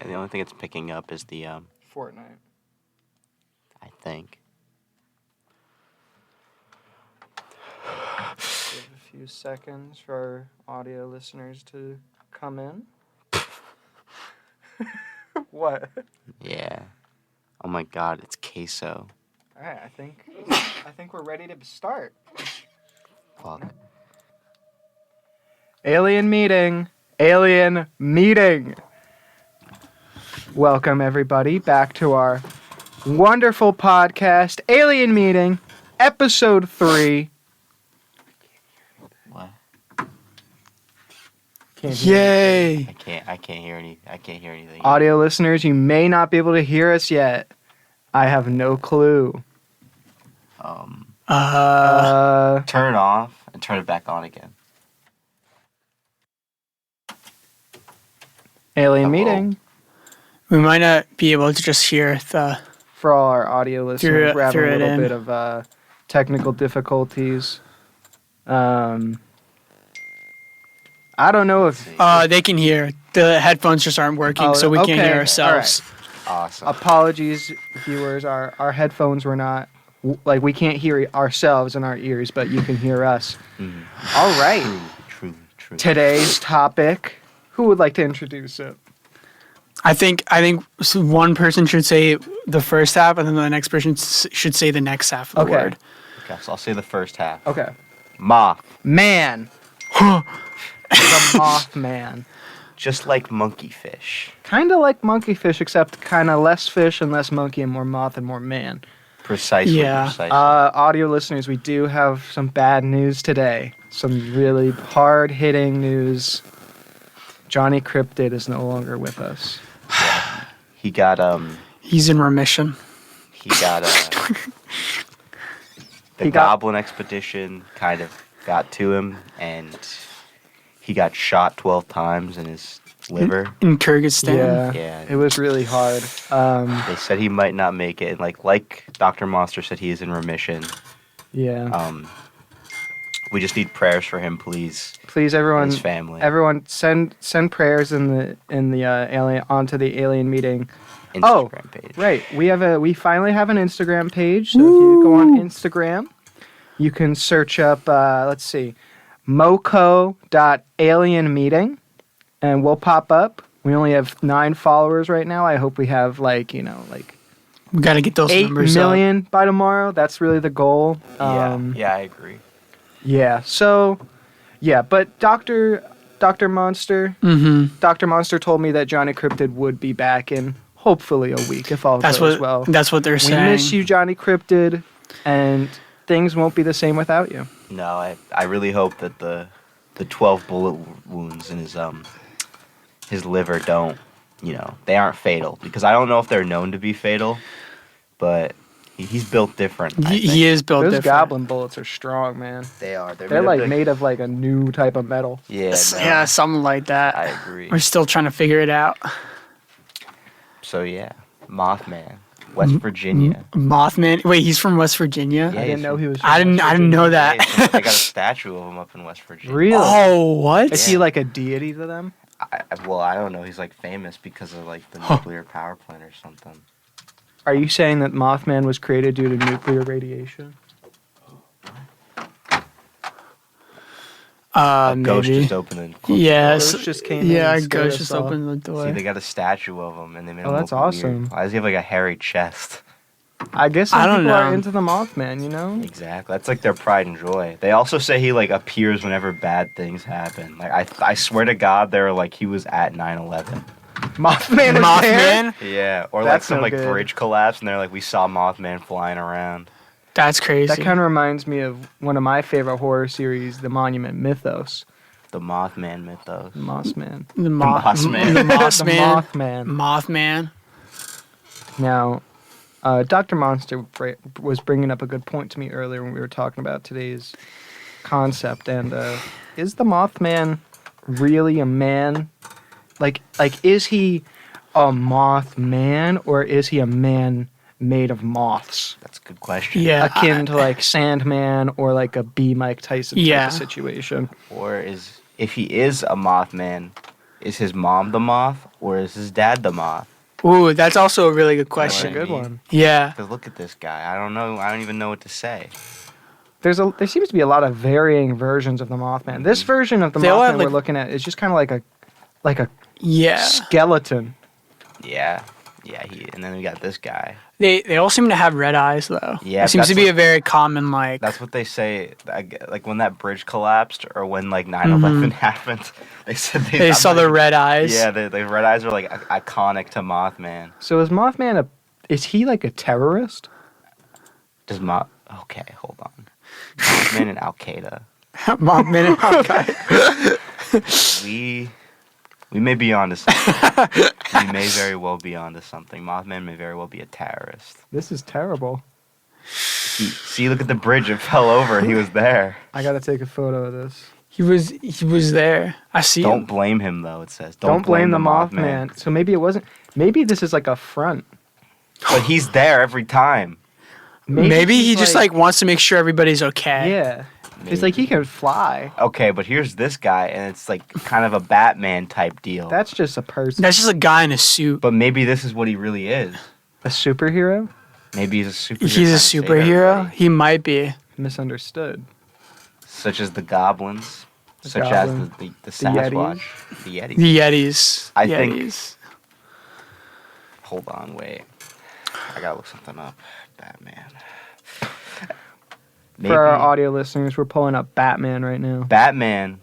the only thing it's picking up is the Fortnite. I think. Give a few seconds for our audio listeners to come in. What? Yeah. Oh my God, it's queso. All right, I think we're ready to start. Fuck. Alien meeting. Welcome everybody back to our wonderful podcast, Alien Meeting, episode 3. What? Yay! I can't hear anything. Audio listeners, you may not be able to hear us yet. I have no clue. Turn it off and turn it back on again. Alien Hello. meeting. We might not be able to just hear the. For all our audio listeners, we're having through a it little in. bit of technical difficulties. I don't know if... They can hear. The headphones just aren't working, so we can't hear ourselves. Awesome. Apologies, viewers. Our headphones were not... we can't hear ourselves in our ears, but you can hear us. Mm. All right. True. Today's topic. Who would like to introduce it? I think one person should say the first half, and then the next person should say the next half of the word. Okay, so I'll say the first half. Okay. Moth. Man. The MothMan. Just like monkey fish. Kind of like monkey fish, except kind of less fish and less monkey and more moth and more man. Precisely. Yeah. Audio listeners, we do have some bad news today. Some really hard-hitting news. Johnny Cryptid is no longer with us. Yeah. He got He's in remission. The Goblin expedition kind of got to him, and he got shot 12 times in his liver. In Kyrgyzstan. Yeah. It was really hard. They said he might not make it, and like Dr. Monster said, he is in remission. Yeah. We just need prayers for him, please. Please, everyone. And his family. Everyone, send prayers in the alien onto the alien meeting. Instagram page. Right. We finally have an Instagram page. So if you go on Instagram, you can search up moco.alienmeeting, and we'll pop up. We only have 9 followers right now. I hope we have We got to get those 8 numbers million by tomorrow. That's really the goal. Yeah, I agree. Yeah. So, yeah, but Dr. Monster, Dr. Monster told me that Johnny Cryptid would be back in hopefully a week if all goes well. That's what they're saying. We miss you, Johnny Cryptid, and things won't be the same without you. No, I really hope that the 12 bullet wounds in his liver don't, they aren't fatal, because I don't know if they're known to be fatal, but he's built different. He is built Those different. goblin bullets are strong, man. They are. They're made of a new type of metal. Yeah, no, Yeah, something like that. I agree. We're still trying to figure it out. So yeah, Mothman, West Virginia. Mothman. Wait, he's from West Virginia? Yeah, I didn't know he was. I didn't know that. They got a statue of him up in West Virginia. Really? Oh, what? Is he like a deity to them? I don't know. He's famous because of the nuclear power plant or something. Are you saying that Mothman was created due to nuclear radiation? Ghost Maybe. just opened the Yes. Ghost just came in Yeah, and scared Ghost us just all. opened the door. See, they got a statue of him, and they made him that's look awesome. weird. Why does he have a hairy chest? I guess I some don't people are know. into the Mothman, you know? Exactly. That's their pride and joy. They also say he appears whenever bad things happen. I swear to God, they were he was at 9/11. Mothman was there? Mothman? Yeah, or That's some no good. bridge collapse, and they're we saw Mothman flying around. That's crazy. That kind of reminds me of one of my favorite horror series, The Monument Mythos. The Mothman mythos. The Mothman. The Mothman. The The Mothman. Mothman. Mothman. Now, Dr. Monster was bringing up a good point to me earlier when we were talking about today's concept. And is the Mothman really a man? Is he a Mothman, or is he a man made of moths? That's a good question. Yeah. Akin to Sandman or a B. Mike Tyson type Yeah. of situation. Or if he is a Mothman, Is his mom the moth or is his dad the moth? Ooh, that's also a really good That's a question. good one. Yeah. Because look at this guy. I don't know. I don't even know what to say. There seems to be a lot of varying versions of the Mothman. This version of the They all Mothman have, we're like- looking at is just kind of like a Yeah. skeleton. Yeah. Yeah. And then we got this guy. They all seem to have red eyes though. Yeah, It seems that's to be what- a very common like. That's what they say. Like when that bridge collapsed or when like 9/11 happened, they said They saw the red eyes. Yeah, the red eyes are like iconic to Mothman. So is Mothman is he like a terrorist? Does Okay, hold on. Mothman and Al Qaeda. Mothman and Hawkeye. We may be onto something. We may very well be onto something. Mothman may very well be a terrorist. This is terrible. See, look at the bridge. It fell over. He was there. I gotta take a photo of this. He was there. I see Don't him. blame him, though, it says. Don't blame the Mothman. So maybe it wasn't. Maybe this is like a front. But he's there every time. Maybe he he's just like wants to make sure everybody's okay. Yeah. It's like he can fly. Okay, but here's this guy, and it's like kind of a Batman type deal. That's just a person. That's just a guy in a suit. But maybe this is what he really is. A superhero? Maybe he's a superhero. He's a trying to save superhero. everybody. He might be. Misunderstood. Such as the goblins. The Such goblin. as the Yetis. Sasquatch. The Yetis. The Yetis. I think- Yetis. Hold on, wait. I gotta look something up. Batman. For our audio listeners, we're pulling up Batman right now. Batman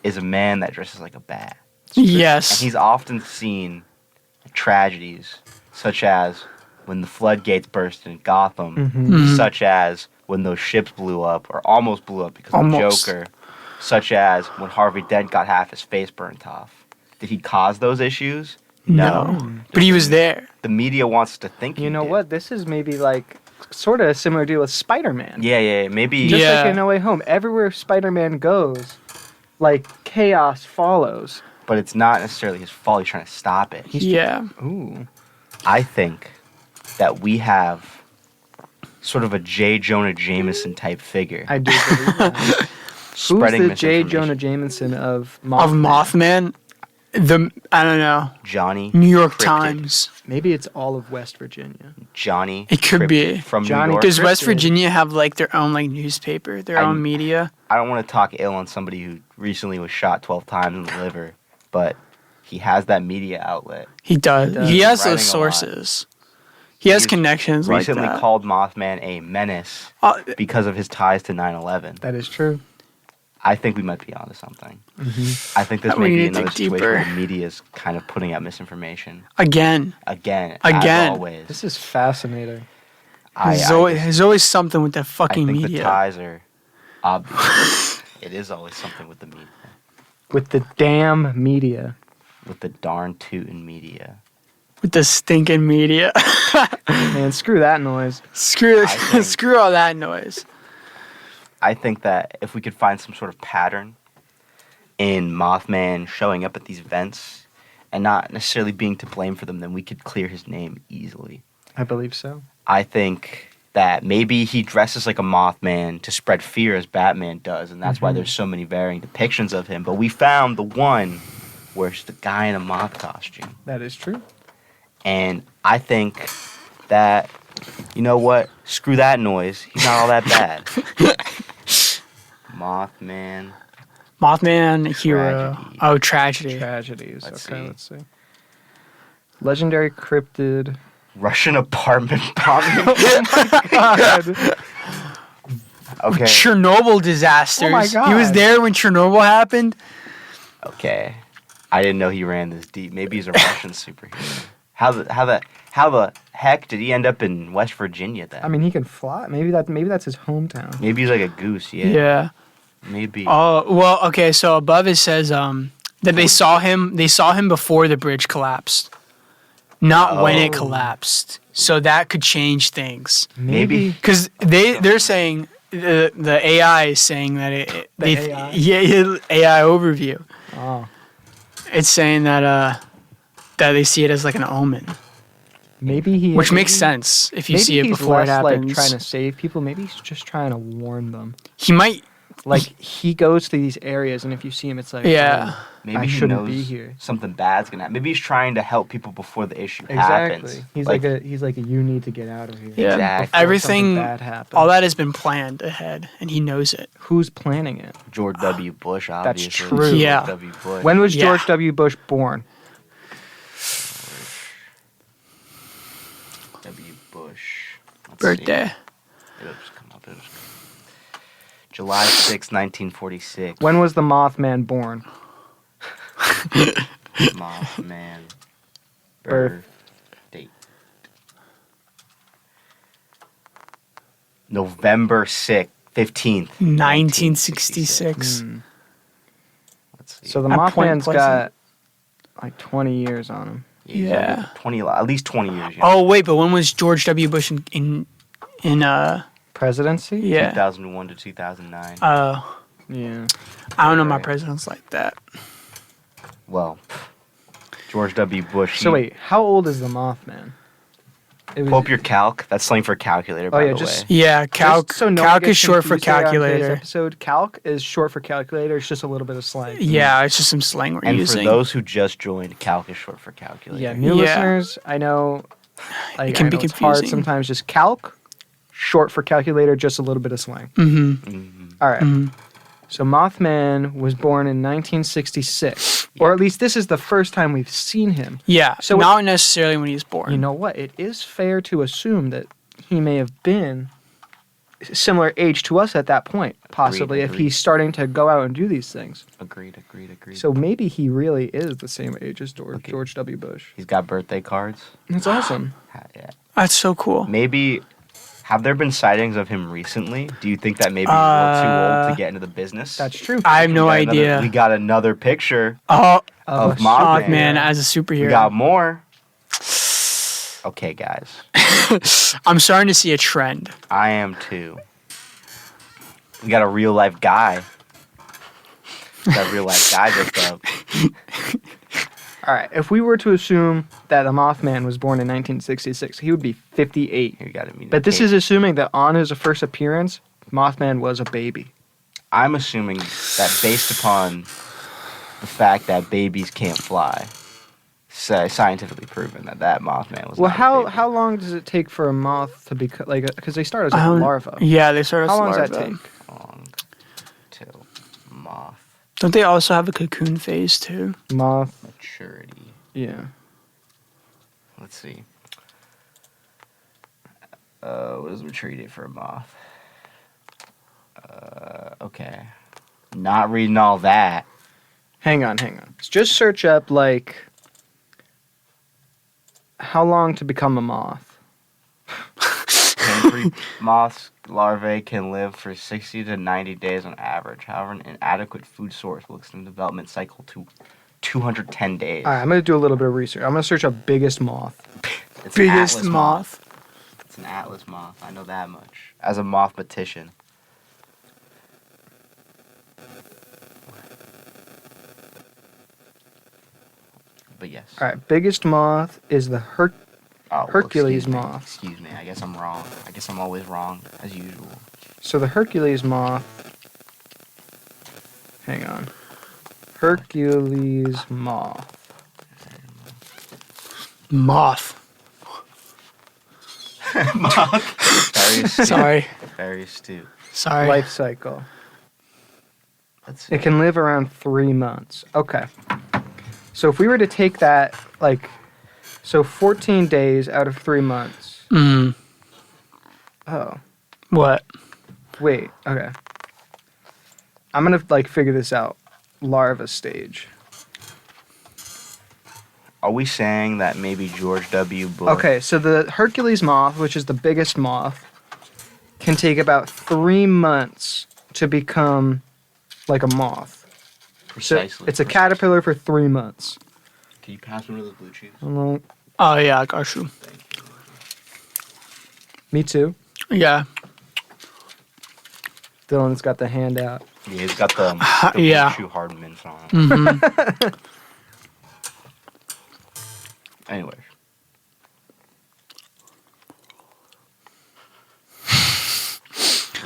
is a man that dresses like a bat. Yes. And he's often seen in tragedies, such as when the floodgates burst in Gotham, Mhm. such as when those ships blew up or almost blew up because of Almost. the Joker, such as when Harvey Dent got half his face burnt off. Did he cause those issues? No. But he was there. The media wants to think You he know did. what? This is maybe like sort of a similar deal with Spider-Man. Yeah, maybe. Just Yeah. like in No Way Home. Everywhere Spider-Man goes, like chaos follows. But it's not necessarily his fault. He's trying to stop it. Yeah. Ooh. I think that we have sort of a J. Jonah Jameson type figure. I do believe that. Who's spreading the J. misinformation. Jonah Jameson of Mothman? Of Mothman. I don't know. Johnny. New York Cryptid. Times. Maybe it's all of West Virginia. Johnny. It could Cryptid be. from Johnny New York. Does West Cryptid. Virginia have like their own like newspaper, their own media? I don't want to talk ill on somebody who recently was shot 12 times in the liver, but he has that media outlet. He does. does. He has Writing those a lot. sources. He has He's connections like Recently that. called Mothman a menace because of his ties to 9/11. That is true. I think we might be onto something. I think this We may need be to another dig situation deeper. where the media is kind of putting out misinformation. Again. Again. Again. As always. This is fascinating. There's always something with that I fucking think the media. ties are obvious. It is always something with the media. With the damn media. With the darn tootin' media. With the stinking media. Man, screw that noise. screw I think- screw all that noise. I think that if we could find some sort of pattern in Mothman showing up at these events and not necessarily being to blame for them, then we could clear his name easily. I believe so. I think that maybe he dresses like a Mothman to spread fear as Batman does, and that's why there's so many varying depictions of him. But we found the one where it's the guy in a moth costume. That is true. And I think that, you know what? Screw that noise. He's not all that bad. Mothman. Mothman, hero. Tragedy. Oh, tragedy. Tragedies. Let's Okay, see. let's see. Legendary cryptid. Russian apartment bombing. God. Okay. Chernobyl disasters. Oh my He was God. there when Chernobyl happened. Okay. I didn't know he ran this deep. Maybe he's a Russian superhero. How the heck did he end up in West Virginia then? I mean, he can fly. Maybe that's his hometown. Maybe he's like a goose, yeah. Yeah. Maybe. Oh well. Okay. So above it says that they saw him. They saw him before the bridge collapsed, not when it Oh. collapsed. So that could change things. Maybe. Because they're saying the AI is saying that AI? yeah, AI overview. Oh. It's saying that they see it as like an omen, Maybe he. which makes sense if you Maybe see it he's before it less like happens. trying to save people. Maybe he's just trying to warn them. He might Like he goes to these areas, and if you see him, it's like, Yeah. oh, Maybe I he shouldn't knows be here. something bad's gonna happen. Maybe he's trying to help people before the issue Exactly. happens. He's like a you need to get out of here. Yeah. Exactly. Before Everything, something bad happens. all that has been planned ahead, and he knows it. Who's planning it? George W. Bush, obviously. true. Yeah. George W. Bush. When was Yeah. George W. Bush born? W. Bush. Let's Birthday. see. It'll just come up. It'll just come up. July 6, 1946. When was the Mothman born? Mothman. Birth. Date. November 6th, 15th. 1966. Let's see. So the At Point Mothman's Pleasant. got like 20 years on him. He's Yeah. over 20, at least 20 years. Oh wait, but when was George W. Bush in Presidency? yeah? 2001 to 2009. Yeah. I don't know my Right. presidents like that. Well, George W. Bush. So wait, how old is the Mothman? It was, Pull up your calc. That's slang for calculator, by yeah, the just- way. Yeah, calc. just so no one calc gets is short for confused here on today's calculator. Episode calc is short for calculator. It's just a little bit of slang. Yeah, it's just some slang we're And using. for those who just joined, calc is short for calculator. Yeah, new Yeah. listeners, I know. Like, can I be know it's hard confusing. sometimes. Just calc, short for calculator, just a little bit of slang. Mm-hmm. All right. So Mothman was born in 1966, or at least this is the first time we've seen him. Yeah, So not necessarily when he's born. You know what? It is fair to assume that he may have been similar age to us at that point, possibly, if agreed. he's starting to go out and do these things. Agreed. So maybe he really is the same age as Okay. George W. Bush. He's got birthday cards. That's awesome. Yeah. That's so cool. Maybe. Have there been sightings of him recently? Do you think that maybe he's a little too old to get into the business? That's true. I have no We got another- idea. we got another picture Oh, of a Mothman. man, as a superhero. We got more. Okay, guys. I'm starting to see a trend. I am too. We got a real life guy. That real life guy just up. All right. If we were to assume that the Mothman was born in 1966, he would be 58. You gotta meet. But this is assuming that on his first appearance, Mothman was a baby. I'm assuming that based upon the fact that babies can't fly, scientifically proven that Mothman was. Well, not a how baby. how long does it take for a moth to become like? Because they start as I a don't- larva. Yeah, they sort of. How long does that take? long till moth Don't they also have a cocoon phase too? Moth. maturity? Yeah. Let's see. What is the maturity date for a moth? Okay. Not reading all that. Hang on. Just search up like how long to become a moth. Pantry moths larvae can live for 60 to 90 days on average. However, an inadequate food source will extend the development cycle to 210 days. All right, I'm gonna do a little bit of research. I'm gonna search up biggest moth. It's an Biggest atlas moth. It's an atlas moth. I know that much. As a mothmatician. But yes. All right, biggest moth is the Oh, well, Hercules excuse me. moth. Excuse me. I guess I'm wrong. I guess I'm always wrong, as usual. So the Hercules moth. Hang on. Hercules moth. Moth. Very astute. Sorry. Very astute. Sorry. Life cycle. Let's see. It can live around 3 months. Okay. So if we were to take that, like, so 14 days out of 3 months. Mm. Oh, What? wait. Okay. I'm gonna like figure this out. Larva stage. Are we saying that maybe George W. Bush? Okay, so the Hercules moth, which is the biggest moth, can take about 3 months to become like a moth. So Precisely. it's a caterpillar for 3 months. Can you pass me one of those blue chews? Well, Oh yeah, I got you. me too. Yeah. Dylan's got the hand out. Yeah, he's got the Yeah. blue chew hard mints on. Mm-hmm. Anyways.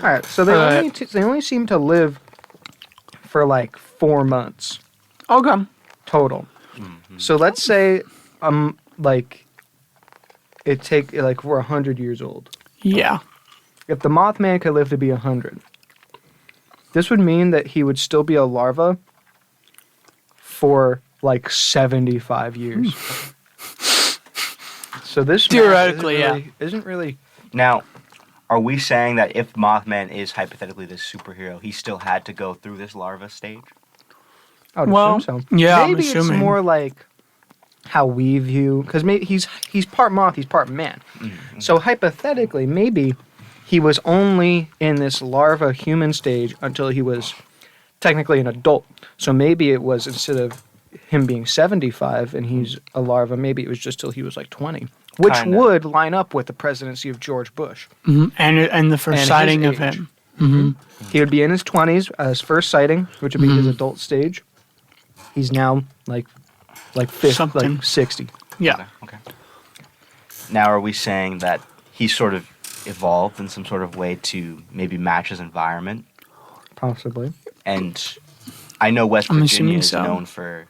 All right, so they only seem to live for like 4 months Okay. total. So let's say like we're 100 years old. Yeah. If the Mothman could live to be 100, this would mean that he would still be a larva for like 75 years. So this math Theoretically, isn't really Now, are we saying that if Mothman is hypothetically this superhero, he still had to go through this larva stage? I would Well, assume so. yeah, I'm Maybe it's assuming. more like how we view, because he's part moth, he's part man. So hypothetically, maybe he was only in this larva human stage until he was technically an adult. So maybe it was, instead of him being 75 and he's a larva, maybe it was just till he was like 20, which Kinda. would line up with the presidency of George Bush. And the first And sighting his of age. him. He would be in his 20s, his first sighting, which would be his adult stage. He's now like 50, Something. like 60. Yeah. Okay. Now, are we saying that he sort of evolved in some sort of way to maybe match his environment? Possibly. And I know West I'm Virginia assuming is so. known for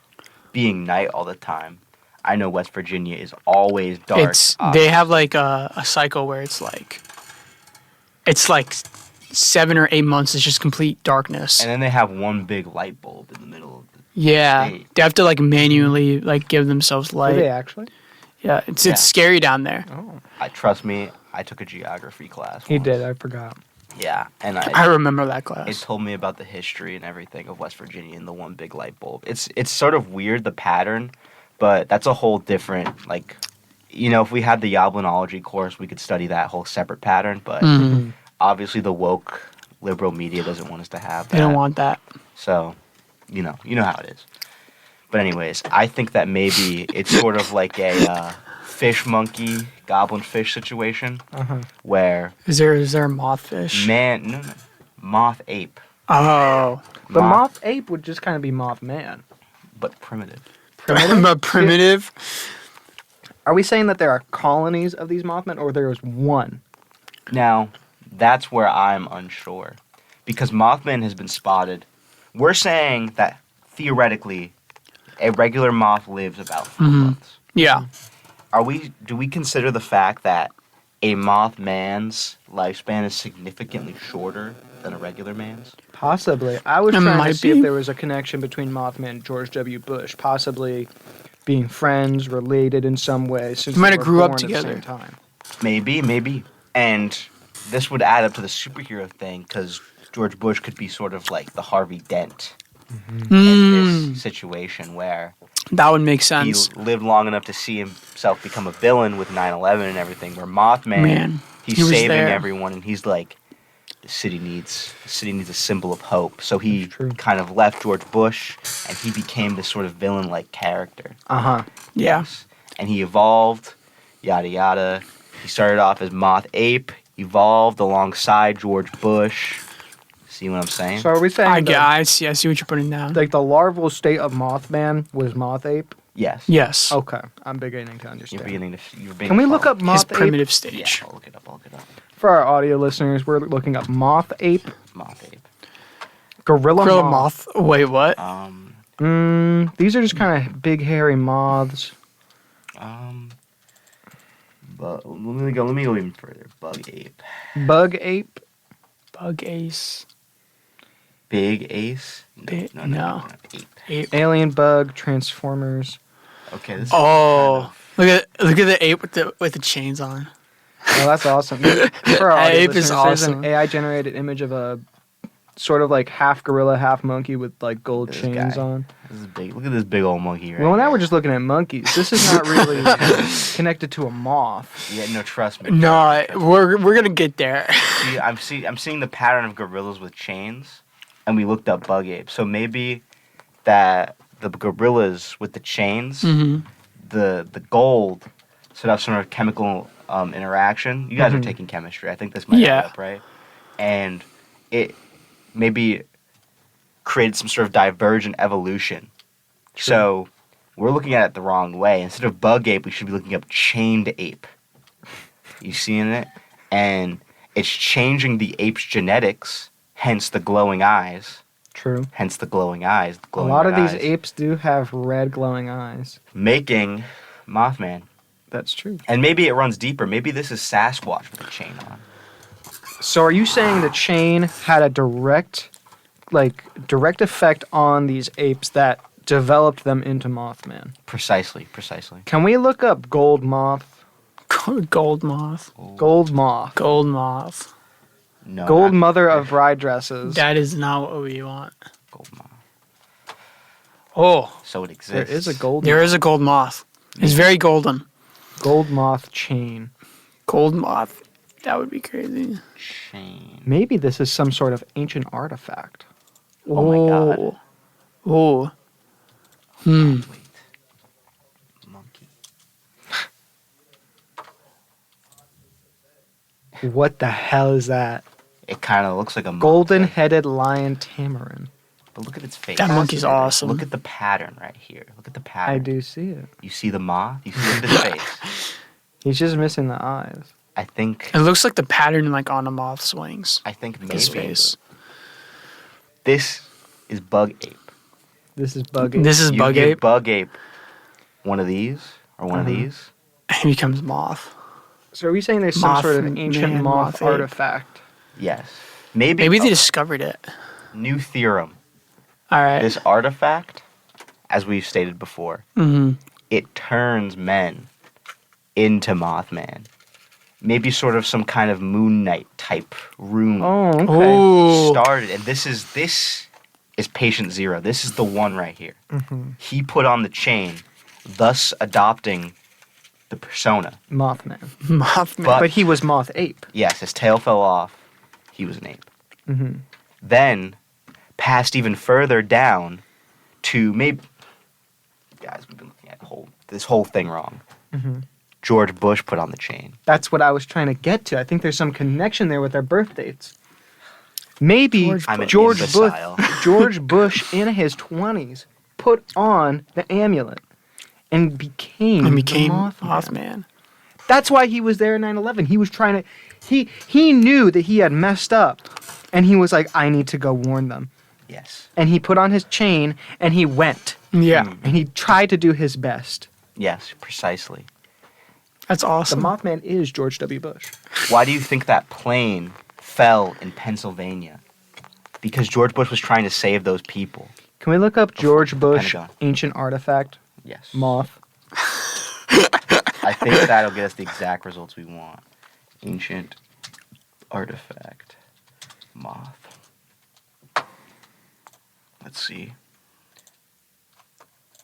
being night all the time. I know West Virginia is always dark. They have like a cycle where it's like 7 or 8 months is just complete darkness. And then they have one big light bulb in the middle of the Yeah, state. they have to like manually like give themselves light. Do they actually? Yeah, it's Yeah. scary down there. Oh. Trust me, I took a geography class. He once. did, I forgot. Yeah, and I remember that it class. told me about the history and everything of West Virginia and the one big light bulb. It's sort of weird, the pattern, but that's a whole different, like, if we had the Yablonology course, we could study that whole separate pattern, but obviously the woke liberal media doesn't want us to have that. They don't want that. So, you know how it is. But anyways, I think that maybe it's sort of like a fish monkey, goblin fish situation where Is there a mothfish? no, moth ape, Oh, The moth ape would just kind of be Mothman. but primitive. primitive. Are we saying that there are colonies of these Mothmen, or there is one? Now, that's where I'm unsure. Because Mothman has been spotted. We're saying that, theoretically, a regular moth lives about 4 months. Yeah. Do we consider the fact that a Mothman's lifespan is significantly shorter than a regular man's? Possibly. I was It trying to might see be. if there was a connection between Mothman and George W. Bush, possibly being friends, related in some way, since They might they have were grew up born at the together. same time. Maybe. And this would add up to the superhero thing, because George Bush could be sort of like the Harvey Dent in this situation where That would make he sense. lived long enough to see himself become a villain with 9/11 and everything, where Mothman, Man, he's he was saving there. everyone, and he's like, the city needs a symbol of hope. So he That's true. kind of left George Bush, and he became this sort of villain-like character. Yeah. And he evolved, yada yada. He started off as Moth Ape, evolved alongside George Bush. See what I'm saying? So are we saying I see what you're putting down. like the larval state of Mothman was Moth Ape? Yes. Yes. Okay, I'm beginning to You're understand. beginning to. You're being Can we look followed. up Moth His Ape? primitive Yeah, stage. I'll look it up. For our audio listeners, we're looking up Moth Ape, Moth Ape. gorilla Krill moth. moth. Wait, what? These are just kind of big hairy moths. But let me go even further. Bug Ape. Bug Ape. Bug ace. Big Ace. No. Ape. Ape. Alien Bug. Transformers. Okay. This Oh, look at the ape with the chains on. Oh, that's awesome. For our audio Ape is listeners, there's awesome. an AI generated image of a sort of like half gorilla, half monkey with like gold This chains guy. on. This is big. Look at this big old monkey right Well, now here. we're just looking at monkeys. This is not really connected to a moth. Yeah, no, trust me. No, we're gonna get there. See, I'm seeing the pattern of gorillas with chains, and we looked up bug ape. So maybe that the gorillas with the chains, the gold, should have some sort of chemical interaction. You guys are taking chemistry. I think this might Yeah. add up, right? And it maybe created some sort of divergent evolution. So we're looking at it the wrong way. Instead of bug ape, we should be looking up chained ape. You seeing it? And It's changing the ape's genetics, hence the glowing eyes. True. Hence the glowing eyes. The A glowing lot of red these eyes, apes do have red glowing eyes. making Mothman. That's true. And maybe it runs deeper. Maybe this is Sasquatch with a chain on. So are you saying the chain had a direct effect on these apes that developed them into Mothman? Precisely. Can we look up gold moth? Gold moth. Gold moth. Gold moth. No. Gold not mother of bride dresses. That is not what we want. gold moth. Oh, So it exists. There is a gold there is a gold moth. It's very golden. gold moth chain. Gold moth. That would be crazy. chain. Maybe this is some sort of ancient artifact. Oh my god. Oh. Wait. Monkey. What the hell is that? It kind of looks like a monkey. Golden-headed lion tamarin. But look at its face. That monkey's awesome. Look at the pattern right here. Look at the pattern. I do see it. You see the moth? You see his face. He's just missing the eyes. I think. It looks like the pattern like on a moth's wings. I think maybe His face. this is bug ape. This is bug ape. This is You bug give ape. bug ape one of these or one of Uh-huh. these. He becomes moth. So are we saying there's some sort of Mothman, ancient moth moth ape. artifact? Yes. Maybe. Maybe they discovered it. New theorem. All right. This artifact, as we've stated before, Mm-hmm. it turns men into Mothman. Maybe sort of some kind of Moon Knight type rune Oh, okay. Oh. started, and this is patient zero. This is the one right here. Mhm. He put on the chain, thus adopting the persona. Mothman. Mothman. But he was moth ape. Yes, his tail fell off. He was an ape. Mm-hmm. Then passed even further down to maybe. Guys, we've been looking at this whole thing wrong. Mm-hmm. George Bush put on the chain. That's what I was trying to get to. I think there's some connection there with their birth dates. Maybe George I'm an George Bush, imbecile. George Bush in his 20s put on the amulet and became the Mothman. Mothman. That's why he was there in 9/11. He was trying to. He knew that he had messed up, and he was like, "I need to go warn them." Yes. And he put on his chain and he went Yeah, and he tried to do his best. Yes, precisely. that's The awesome. Mothman is George W. Bush. Why do you think that plane fell in Pennsylvania? Because George Bush was trying to save those people. Can we look up George Bush Pentagon. ancient artifact Yes. moth? I think that'll get us the exact results we want. Ancient artifact moth. Let's see.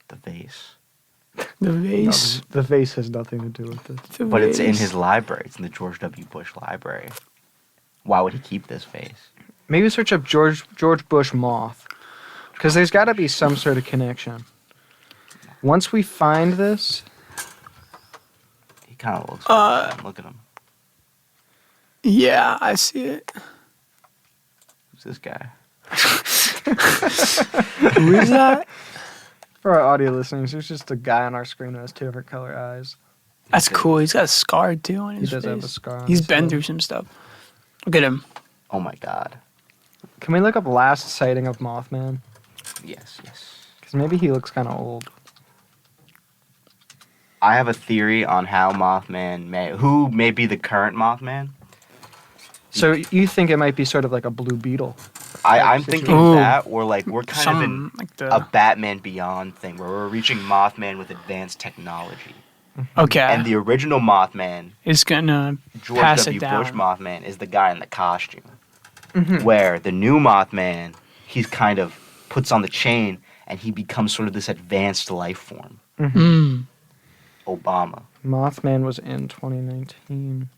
The vase. The No, vase. the vase has nothing to do with this. The But it's in vase. his library. It's in the George W. Bush library. Why would he keep this vase? Maybe search up George Bush moth, because there's got to be some sort of connection. Once we find this, He kind of looks like him. Look at him. Yeah, I see it. Who's this guy? Who is that? for our audio listeners, there's just a guy on our screen who has two different color eyes. That's cool. He's got a scar too on He his does face. have a scar on He's his been head. through some stuff. Look at him. Oh my god. Can we look up last sighting of Mothman? Yes, yes. Because maybe he looks kind of old. I have a theory on how who may be the current Mothman. So you think it might be sort of like a blue beetle? I'm situation. thinking Ooh. that, or like we're kind of in Like the a Batman Beyond thing where we're reaching Mothman with advanced technology. okay. And the original Mothman, It's gonna George pass W. it down. Bush Mothman, is the guy in the costume. Mhm. Where the new Mothman, he's kind of puts on the chain and he becomes sort of this advanced life form. Mm. Obama. Mothman was in 2019.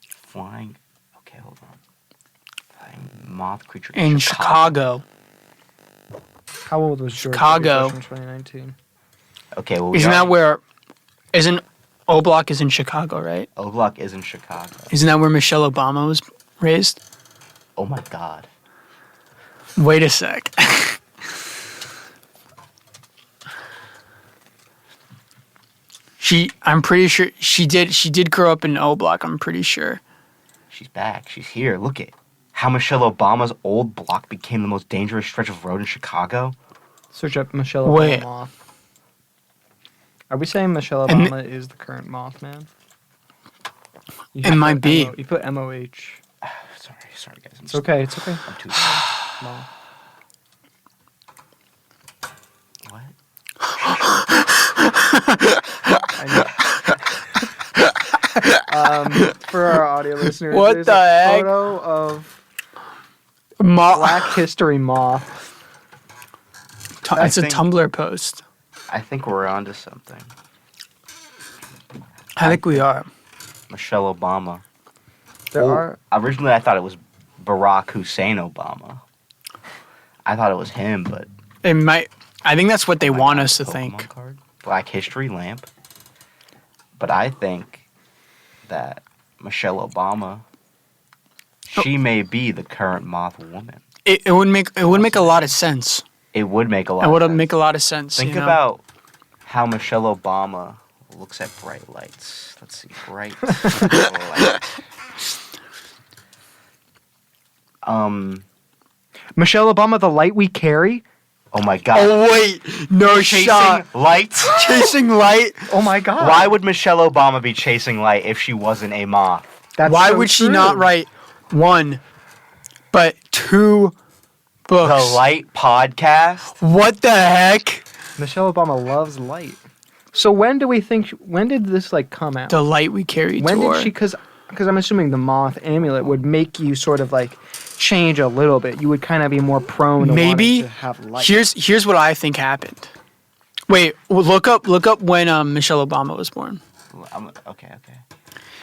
Flying. Okay, hold on. Flying moth creature. In Chicago. How old was George Chicago. W. Bush in 2019? Okay, well, Isn't that where? Isn't O Block is in Chicago, right? O'Block is in Chicago. Isn't that where Michelle Obama was raised? Oh my god. Wait a sec. I'm pretty sure she did grow up in O Block. I'm pretty sure. She's back. She's here. Look at how Michelle Obama's old block became the most dangerous stretch of road in Chicago. Search up Michelle Obama Wait. moth. Are we saying Michelle And Obama is the current Mothman? It might be. You put MOH. Sorry guys. It's okay. It's okay. I'm too. Moth. What? For our audio listeners, What there's the a heck? photo of Moth. Black History Moth. It's a think- Tumblr post. I think we're onto something. I think we are. Michelle Obama. There Oh, are. Originally, I thought it was Barack Hussein Obama. I thought it was him, but It might. I think that's what they Oh my want God, us to Pokemon think. card? Black History lamp. But I think that Michelle Obama, she may be the current moth woman. It would make a lot of sense. It would make a lot. It would of sense. make a lot of sense. Think you know? about how Michelle Obama looks at bright lights. Let's see, bright lights. Michelle Obama, the light we carry. Oh my God. Oh wait, no Chasing shot. lights. Chasing light. Oh my God. Why would Michelle Obama be chasing light if she wasn't a moth? That's Why so would she true. not write one, but two books? The Light Podcast. What the heck? Michelle Obama loves light. So when do we think? When did this like come out? The light we carry When tour. did she? Because I'm assuming the moth amulet would make you sort of like change a little bit. You would kind of be more prone to Maybe wanting to have light. here's what I think happened. Wait, look up when Michelle Obama was born. Okay.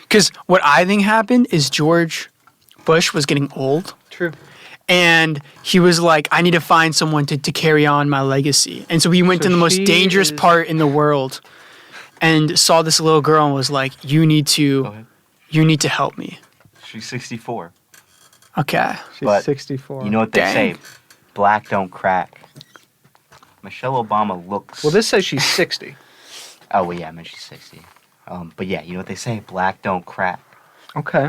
Because what I think happened is George Bush was getting old, True. and he was like, I need to find someone to carry on my legacy. And so he went So to the most she dangerous is- part in the world and saw this little girl and was like, you need Go to ahead. help me. She's 64. Okay. She's But 64. You know what they Dang. say? Black don't crack. Michelle Obama looks. Well, this says she's 60. Oh, well, yeah, I meant she's 60. But yeah, you know what they say? Black don't crack. Okay.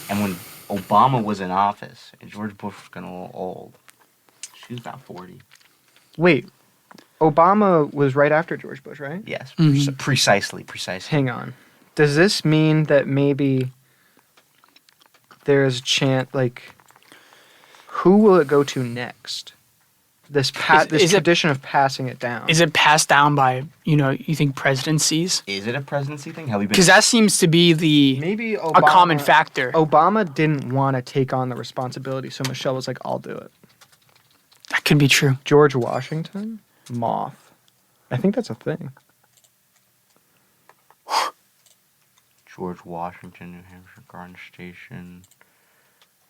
And when Obama was in office and George Bush was getting a little old, she was about 40. Wait. Obama was right after George Bush, right? Yes, Mhm. precisely. Hang on. Does this mean that maybe there's a chance, like, who will it go to next? This Is it- tradition of passing it down. Is it passed down by, you think presidencies? Is it a presidency thing? Have we been? Because that seems to be Maybe a common factor. Obama didn't want to take on the responsibility, so Michelle was like, I'll do it. That could be true. George Washington? Moth. I think that's a thing. George Washington, New Hampshire, Garden Station.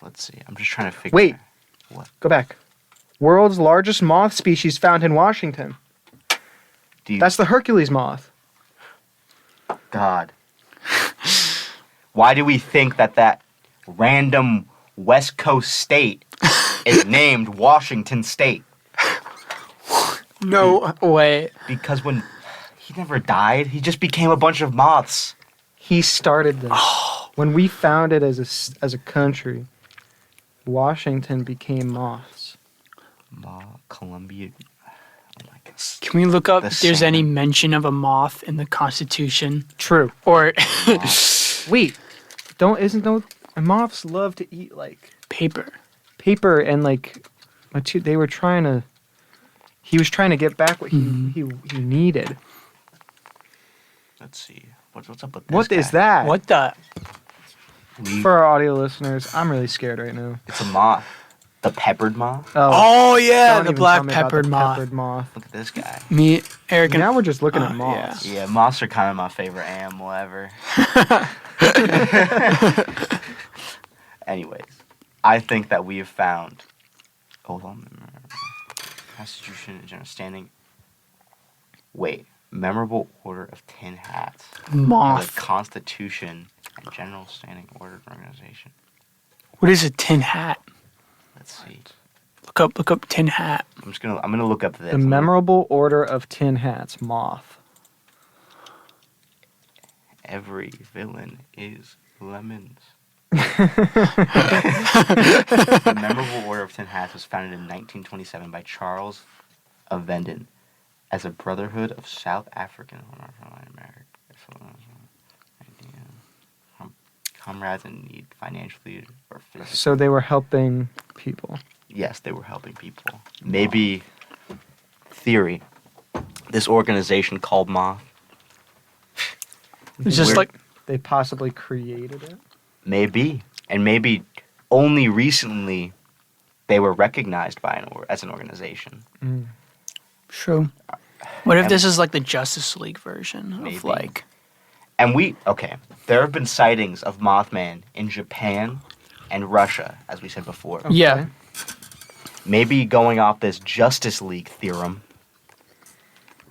Let's see. I'm just trying to figure. Wait. What? Go back. World's largest moth species found in Washington. Do you, That's the Hercules moth. God. Why do we think that random West Coast state is named Washington State? No way. Because when he never died, he just became a bunch of moths. He started this. When we founded as a country, Washington became moths. Columbia. Oh my God. Can we look up The if there's any salmon. mention of a moth in the Constitution? True. Or Wait, moths love to eat like paper. paper and like they were trying to. He was trying to get back what he needed. Let's see. What's up with this? What is guy? that? What the? For For our audio listeners, I'm really scared right now. it's a moth. The peppered moth. Oh yeah, don't the even black tell me about peppered the moth. Peppered moth. Look at this guy. Me, Eric, and Now we're just looking at yeah. moths. Yeah, moths are kind of my favorite animal ever. Anyways, I think that we have found. Hold on. Constitution and general standing. Wait, memorable order of tin hats. The moth. Constitution and general standing order of organization. What is a tin hat? Let's see. Look up tin hat. I'm gonna look up this. The memorable order of tin hats, moth. Every villain is lemons. The memorable Order of Tin Hats was founded in 1927 by Charles of Venden as a brotherhood of South African comrades in need, financially or physically. So they were helping people. Yes, they were helping people. Maybe theory. This organization called Moth. It's just Weird. like They possibly created it. Maybe, and maybe only recently they were recognized by as an organization. true. What if And- this is like the Justice League version Maybe. of like? And there have been sightings of Mothman in Japan and Russia, as we said before. Yeah. Maybe going off this Justice League theorem,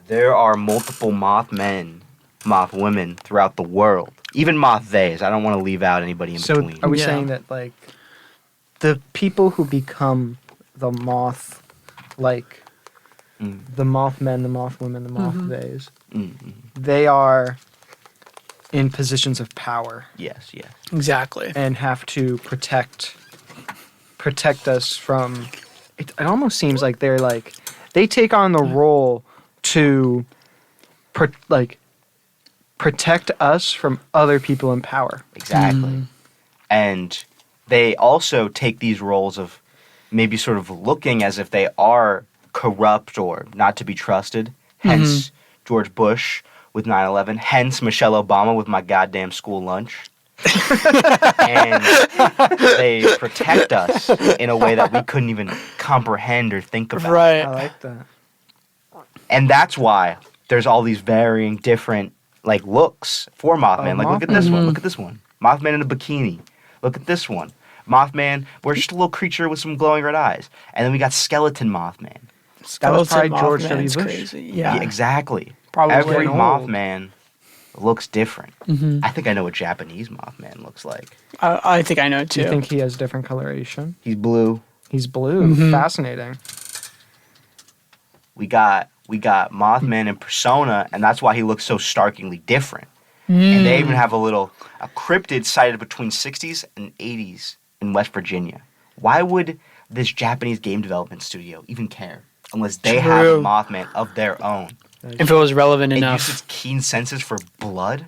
there are multiple Mothmen, Mothwomen throughout the world. Even Moth-theys. I don't want to leave out anybody in So between. are we Yeah. saying that like the people who become the moth, like the Mothmen, the Mothwomen, the Moth-theys, they are in positions of power Yes. Exactly. and have to protect us from. It almost seems like they take on the role to protect us from other people in power. Exactly. And they also take these roles of maybe sort of looking as if they are corrupt or not to be trusted. Hence George Bush with 9/11. Hence Michelle Obama with my goddamn school lunch. And they protect us in a way that we couldn't even comprehend or think about. Right. I like that. And that's why there's all these varying different like looks for Mothman. Like look at this one. Look at this one. Mothman in a bikini. Look at this one. Mothman, we're just a little creature with some glowing red eyes. And then we got skeleton Mothman. That was probably Skeleton George W. Mothman's Bush. Crazy. Yeah. Exactly. Probably. Every Old. Mothman looks different. I think I know what Japanese Mothman looks like. I think I know Do too. you think he has different coloration? He's blue. He's blue. Fascinating. We got Mothman in persona, and that's why he looks so starkly different. And they even have a cryptid sighted between 60s and 80s in West Virginia. Why would this Japanese game development studio even care unless they have a True. Mothman of their own? If it was relevant It enough. uses keen senses for blood?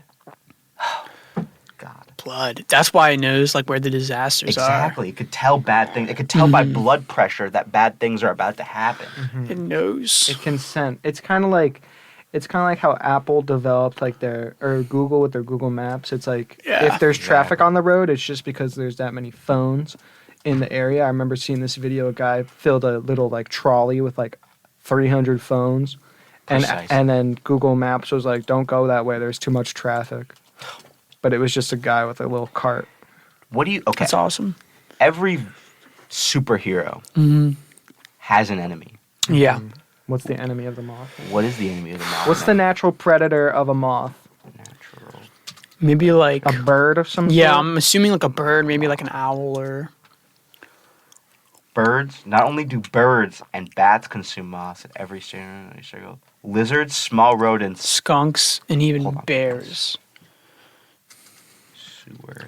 God. Blood. That's why it knows like where the disasters Exactly. It could tell bad things. It could tell by blood pressure that bad things are about to happen. are. It knows. It can sense. It's kind of like how Apple developed or Google with their Google Maps. It's like Yeah. if there's traffic Exactly. on the road, it's just because there's that many phones in the area. I remember seeing this video. A guy filled a little like trolley with like 300 phones, Precisely. and then Google Maps was like, "Don't go that way. There's too much traffic." But it was just a guy with a little cart. What do you... Okay. That's awesome. Every superhero has an enemy. Yeah. What's the enemy of the moth? What is the enemy of the Mothman? What's the natural predator of a moth? natural? Maybe like A bird of some yeah, sort? I'm assuming like a bird, maybe like an owl or Birds. Not only do birds and bats consume moths at every circle, lizards, small rodents, skunks and even Hold on. bears. sewer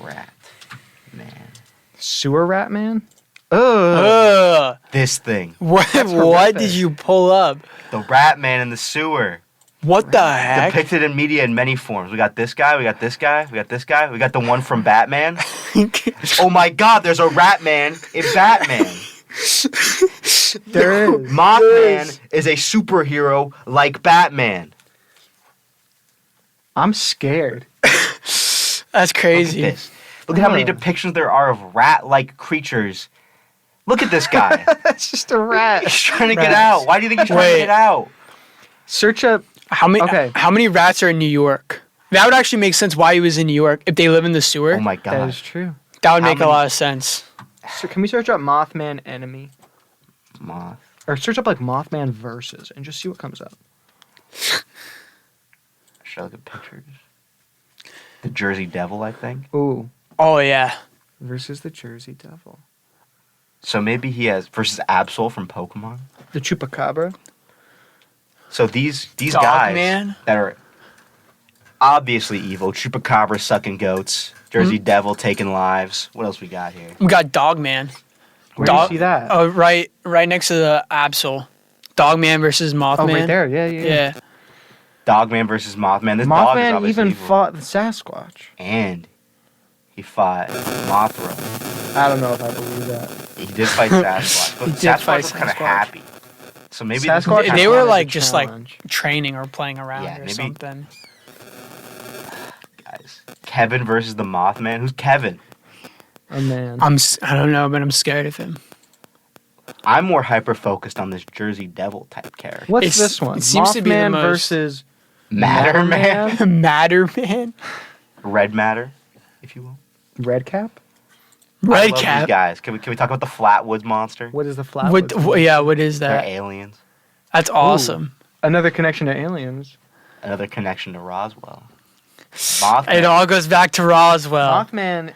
rat man. Sewer rat man? Ugh. This thing, What horrific. what did you pull up? the rat man in the sewer, What the heck? depicted in media in many forms. We got this guy. We got this guy. We got this guy. We got the one from Batman. Oh my God! There's a rat man in Batman. There is. Mothman is a superhero like Batman. I'm scared. That's Look at crazy. this. Look at how many Ugh. depictions there are of rat-like creatures. Look at this guy. That's just a rat. He's trying to get Rats. out. Why do you think he's trying to Wait. get out? Search up. How many Okay. how many rats are in New York? That would actually make sense why he was in New York. If they live in the sewer, Oh my That is God. true. that would How make many- a lot of sense. So can we search up Mothman enemy? Moth. Or search up like Mothman versus and just see what comes up. Should I look at pictures? The Jersey Devil, I think. Ooh. Oh yeah. Versus the Jersey Devil. So maybe he has versus Absol from Pokemon. The Chupacabra. So these Dog guys Man? that are, obviously evil. Chupacabra sucking goats. Jersey Devil taking lives. What else we got here? We got Dogman. Where do you see that? Right next to the Absol. Dogman versus Mothman. Oh, right there. Yeah. Yeah. Dogman versus Mothman. This dog is Mothman obviously even evil. fought the Sasquatch. And he fought Mothra. I don't know if I believe that. He did fight Sasquatch, but He did Sasquatch fight was kind of Sasquatch. happy. So maybe Sasquatch They has were wanted like a just like challenge. training or playing around Yeah, or maybe- something. guys. Kevin versus the Mothman. Who's Kevin? Oh man. I don't know, but I'm scared of him. I'm more hyper focused on this Jersey Devil type character. What's It's- this one? it seems to be the Mothman most- versus Matter Man? Matter Man. Red Matter, if you will. Red Cap. I Red love Cap. These guys. Can we talk about the Flatwoods monster? What is the Flatwoods? What is They're that? aliens. That's awesome. Another connection to aliens. Another connection to Roswell. Mothman. It all goes back to Roswell. Mothman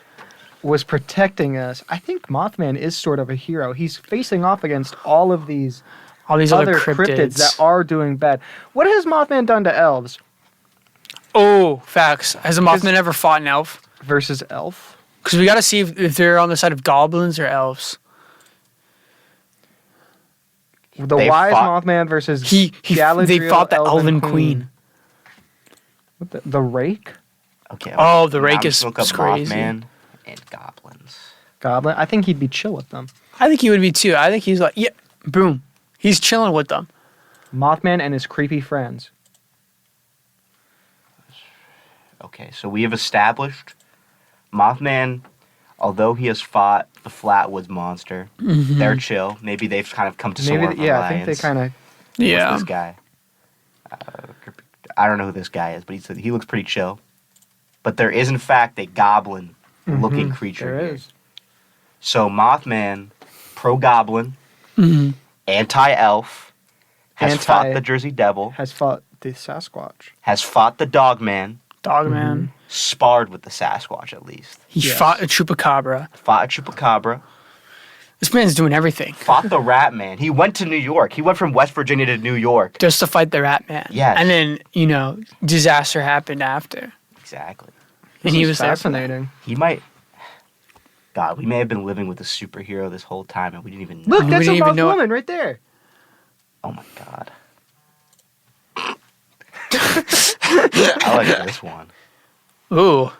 was protecting us. I think Mothman is sort of a hero. He's facing off against all of these All these other other cryptids that cryptids. are doing bad. What has Mothman done to elves Oh, facts. Has a Mothman ever fought an elf? versus elf? Because we got to see if they're on the side of goblins or elves. The They wise fought- Mothman versus They Galadriel, fought the Elven Queen. What the rake? Okay. Oh, the now rake I'm is just gonna look up crazy. Mothman and goblins. Goblin. I think he'd be chill with them. I think he would be too. I think he's like, yeah, boom. He's chilling with them. Mothman and his creepy friends. Okay, so we have established Mothman, although he has fought the Flatwoods monster, they're chill. Maybe they've kind of come to some Maybe. sort of Yeah, I think they alliance. kind of. What's Yeah. this guy? I don't know who this guy is, but he looks pretty chill. But there is, in fact, a goblin-looking creature There here. is. So Mothman, pro-goblin, anti-elf, has Anti- fought the Jersey Devil, Has fought the Sasquatch. has fought the Dogman, Dogman. sparred with the Sasquatch at least, He Yes. fought a Chupacabra. fought a Chupacabra, This man's doing everything fought the Rat Man. He went to New York. He went from West Virginia to New York. just to fight the Rat Man. Yes. And then, disaster happened after. Exactly. And he This was is there for that. fascinating. He might. God, we may have been living with a superhero this whole time and we didn't even know. Look, We that's a didn't even moth know it. woman right there. Oh my God. I like this one. Ooh.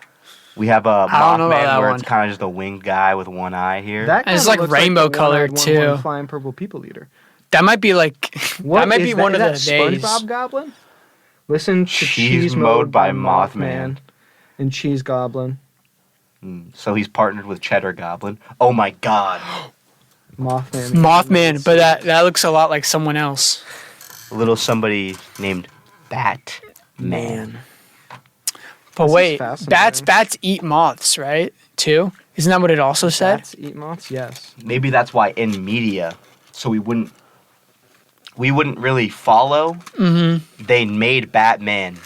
We have a I don't know about Mothman that where one. it's kind of just a winged guy with one eye here. That And it's kinda like looks rainbow the colored, one-eyed, too. one-horned Flying purple people eater. That might be like What that might is be one of the is that days. SpongeBob Goblin. Listen to Cheese Mode by Mothman. and Cheese Goblin. So he's partnered with Cheddar Goblin. Oh my God. Mothman. Mothman, but that looks a lot like someone else. A little somebody named Batman. But This is wait, fascinating. bats eat moths, right? Too? Isn't that what it also said? Bats eat moths. Yes. Maybe that's why in media, so we wouldn't really follow. Mm-hmm. They made Batman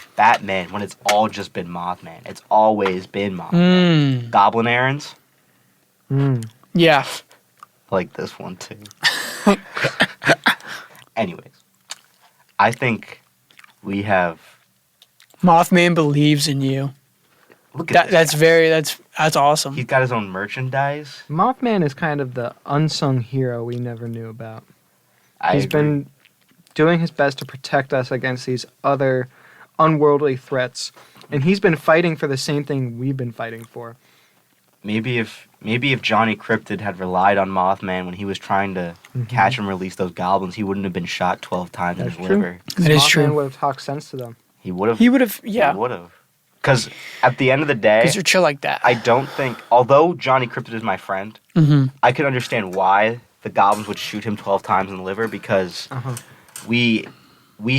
when it's all just been Mothman. It's always been Mothman. Mm. Goblin errands, Yeah. I like this one too. Anyways, I think we have. Mothman believes in you. Look at That's this guy. that's awesome. He's got his own merchandise. Mothman is kind of the unsung hero we never knew about. He's He's been doing his best to protect us against these other unworldly threats, and he's been fighting for the same thing we've been fighting for. maybe if Johnny Cryptid had relied on Mothman when he was trying to catch and release those goblins, he wouldn't have been shot 12 times in That's his true. liver. That is Mothman true. would have talked sense to them. He would have. He would have, yeah. He would have. Because at the end of the day, Because you're chill like that. I don't think, although Johnny Cryptid is my friend, Mm-hmm. I could understand why the goblins would shoot him 12 times in the liver because we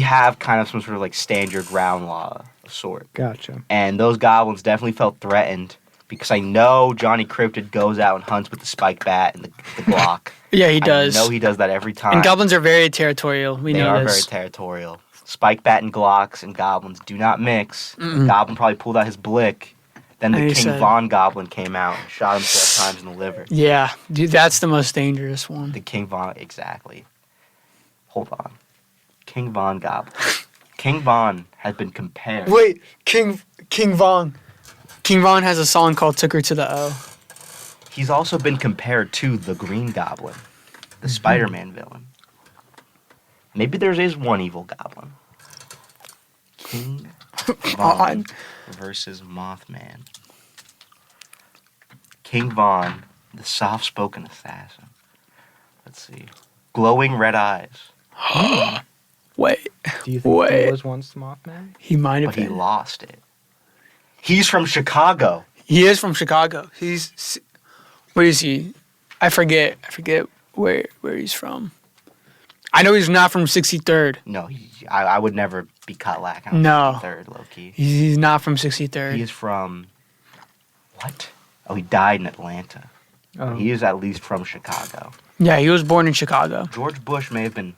have kind of some sort of like stand your ground law of sort. Gotcha. And those goblins definitely felt threatened because I know Johnny Cryptid goes out and hunts with the spike bat and the Glock. Yeah, he does. I know he does that every time. And goblins are very territorial. We They know are this. very territorial. Spike bat and Glocks and goblins do not mix. The goblin probably pulled out his blick. Then the And he King said- Von goblin came out and shot him 12 times in the liver. Yeah, dude, that's the most dangerous one. The King Von, exactly. Hold on. King Von goblin. King Von has been compared. Wait, King Von. King Von has a song called "Took Her to the O." He's also been compared to the Green Goblin, the Spider-Man villain. Maybe there is one evil goblin. King Von versus Mothman. King Von, the soft-spoken assassin. Let's see. Glowing red eyes. Wait, Do you think Wait. he was once the Mothman? he might have But he been. lost it. He's from Chicago. He is from Chicago. What is he? I forget where he's from. I know he's not from 63rd. No, I would never be Cutlack. I'm No. third, low-key. He's not from 63rd. He is from... What? Oh, he died in Atlanta. Oh. He is at least from Chicago. Yeah, he was born in Chicago. George Bush may have been...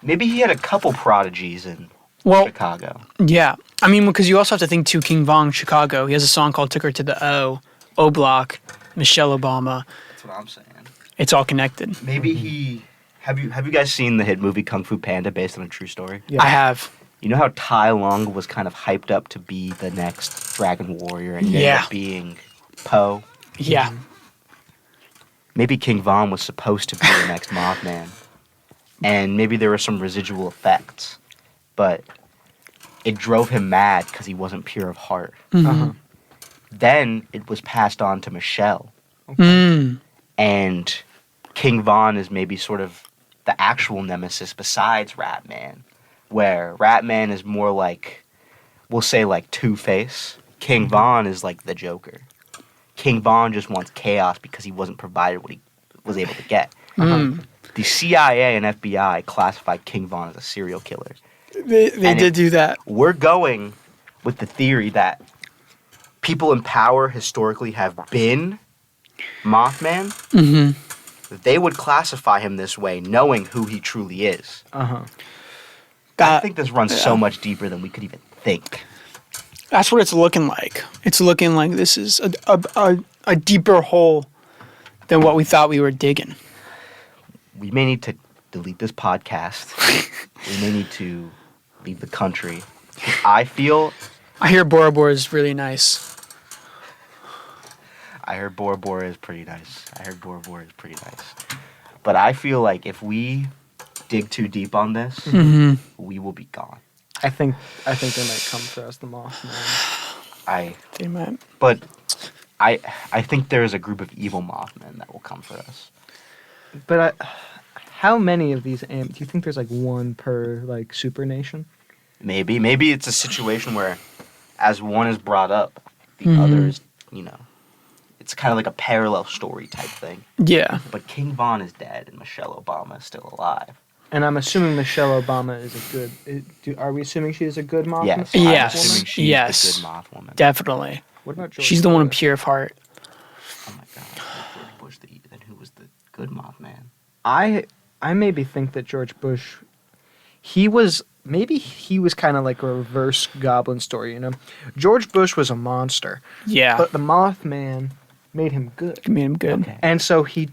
Maybe he had a couple prodigies in Well, Chicago. yeah. I mean, because you also have to think too. King Von, Chicago. He has a song called "Took Her to the O." O Block, Michelle Obama. That's what I'm saying. It's all connected. Maybe he... Have you guys seen the hit movie Kung Fu Panda based on a true story? Yeah. I have. You know how Tai Lung was kind of hyped up to be the next Dragon Warrior and he ended Yeah. up being Po? Yeah. Maybe King Von was supposed to be the next Mothman. And maybe there were some residual effects. But it drove him mad because he wasn't pure of heart. Uh-huh. Then it was passed on to Michelle. Mm. And King Von is maybe sort of the actual nemesis besides Ratman. Where Ratman is more like, we'll say like Two-Face. King Von is like the Joker. King Von just wants chaos because he wasn't provided what he was able to get. Mm. The CIA and FBI classified King Von as a serial killer. They And did do that. We're going with the theory that people in power historically have been Mothman. Mm-hmm. They would classify him this way, knowing who he truly is. Uh-huh. I think this runs so much deeper than we could even think. That's what it's looking like. It's looking like this is a deeper hole than what we thought we were digging. We may need to delete this podcast. We may need to leave the country. I feel... I hear Bora Bora is really nice. I heard Bora Bora is pretty nice. But I feel like if we dig too deep on this, we will be gone. I think they might come for us, the Mothman. They might. But I think there is a group of evil Mothmen that will come for us. But how many of these do you think there's like one per like super nation? Maybe it's a situation where, as one is brought up, the other is, it's kind of like a parallel story type thing. Yeah. But King Von is dead and Michelle Obama is still alive. And I'm assuming Michelle Obama is a good. Are we assuming she is a good Mothman? Yes. Yes. I'm assuming she's Yes. the good moth woman. Definitely. What about George She's the one Bush? pure of heart. Oh my God. George Bush, then who was the good Mothman? I maybe think that George Bush, he was kind of like a reverse Goblin story, George Bush was a monster, Yeah. but the Mothman made him good. Made him good. Okay. And so he